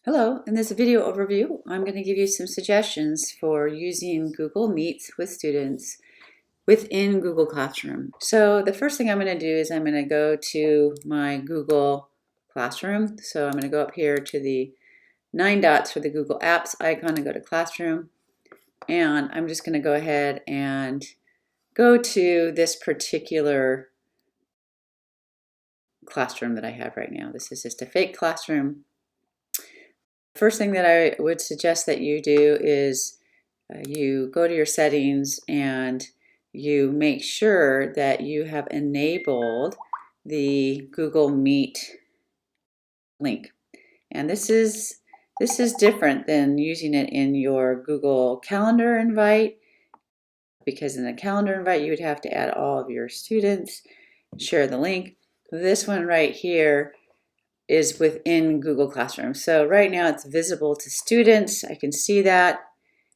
Hello, in this video overview, I'm going to give you some suggestions for using Google Meets with students within Google Classroom. So the first thing I'm going to do is I'm going to go to my Google Classroom. So I'm going to go up here to the 9 dots for the Google Apps icon and go to Classroom. And I'm just going to go ahead and go to this particular classroom that I have right now. This is just a fake classroom. First thing that I would suggest that you do is you go to your settings and you make sure that you have enabled the Google Meet link. And this is different than using it in your Google Calendar invite, because in the calendar invite you would have to add all of your students, share the link. This one right here is within Google Classroom. So right now it's visible to students. I can see that.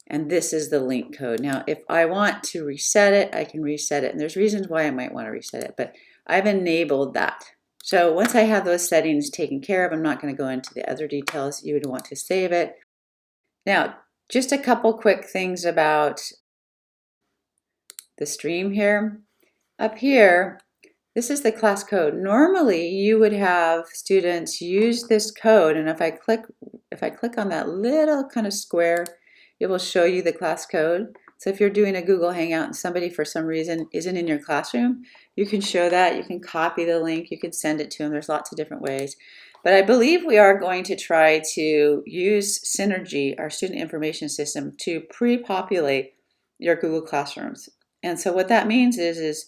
And this is the link code. Now, if I want to reset it, I can reset it. And there's reasons why I might want to reset it, but I've enabled that. So once I have those settings taken care of, I'm not going to go into the other details. You would want to save it. Now, just a couple quick things about the stream here. Up here, this is the class code. Normally, you would have students use this code, and if I click on that little kind of square, it will show you the class code. So if you're doing a Google Hangout and somebody for some reason isn't in your classroom, you can show that. You can copy the link. You can send it to them. There's lots of different ways. But I believe we are going to try to use Synergy, our student information system, to pre-populate your Google Classrooms. And so what that means is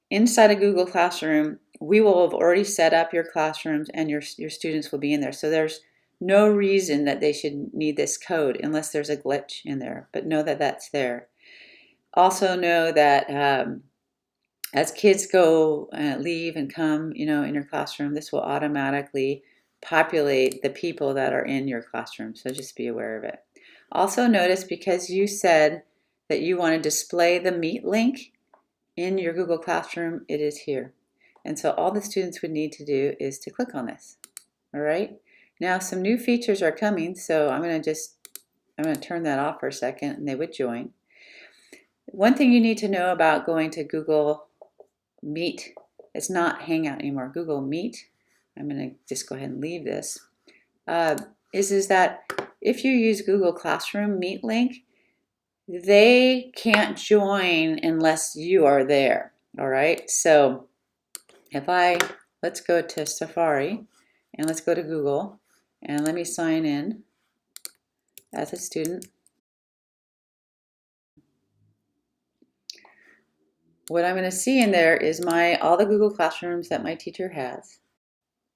inside a Google Classroom, we will have already set up your classrooms and your students will be in there. So there's no reason that they should need this code unless there's a glitch in there, but know that that's there. Also know that as kids go leave and come, in your classroom, this will automatically populate the people that are in your classroom. So just be aware of it. Also notice, because you said that you want to display the Meet link in your Google Classroom, it is here. And so all the students would need to do is to click on this. All right. Now some new features are coming, so I'm going to turn that off for a second and they would join. One thing you need to know about going to Google Meet, it's not Hangout anymore, Google Meet. I'm going to just go ahead and leave this. Is that if you use Google Classroom Meet link, they can't join unless you are there. All right. So let's go to Safari and let's go to Google and let me sign in as a student. What I'm going to see in there is all the Google Classrooms that my teacher has.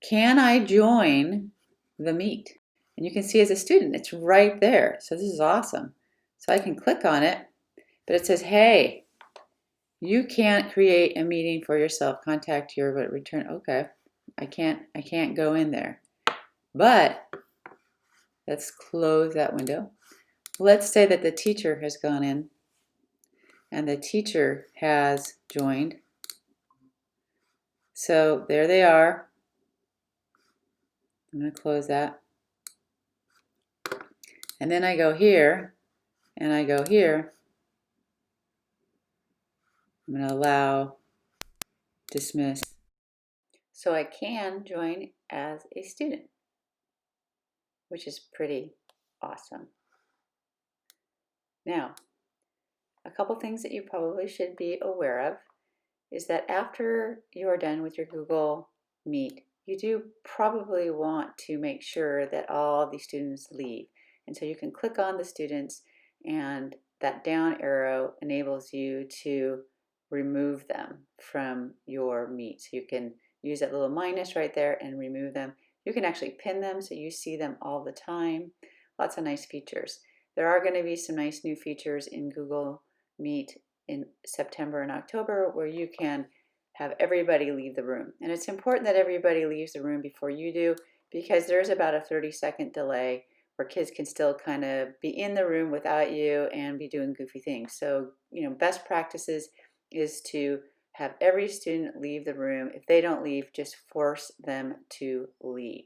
Can I join the Meet? And you can see as a student, it's right there. So this is awesome. So I can click on it, but it says, hey, you can't create a meeting for yourself. Contact your return. Okay, I can't go in there. But let's close that window. Let's say that the teacher has gone in and the teacher has joined. So there they are. I'm going to close that. And then I go here and I go here. I'm going to allow, dismiss. So I can join as a student, which is pretty awesome. Now, a couple things that you probably should be aware of is that after you are done with your Google Meet, you do probably want to make sure that all the students leave. And so you can click on the students and that down arrow enables you to remove them from your Meet. So you can use that little minus right there and remove them. You can actually pin them so you see them all the time. Lots of nice features. There are going to be some nice new features in Google Meet in September and October where you can have everybody leave the room. And it's important that everybody leaves the room before you do, because there's about a 30-second delay where kids can still kind of be in the room without you and be doing goofy things. So, best practices is to have every student leave the room. If they don't leave, just force them to leave.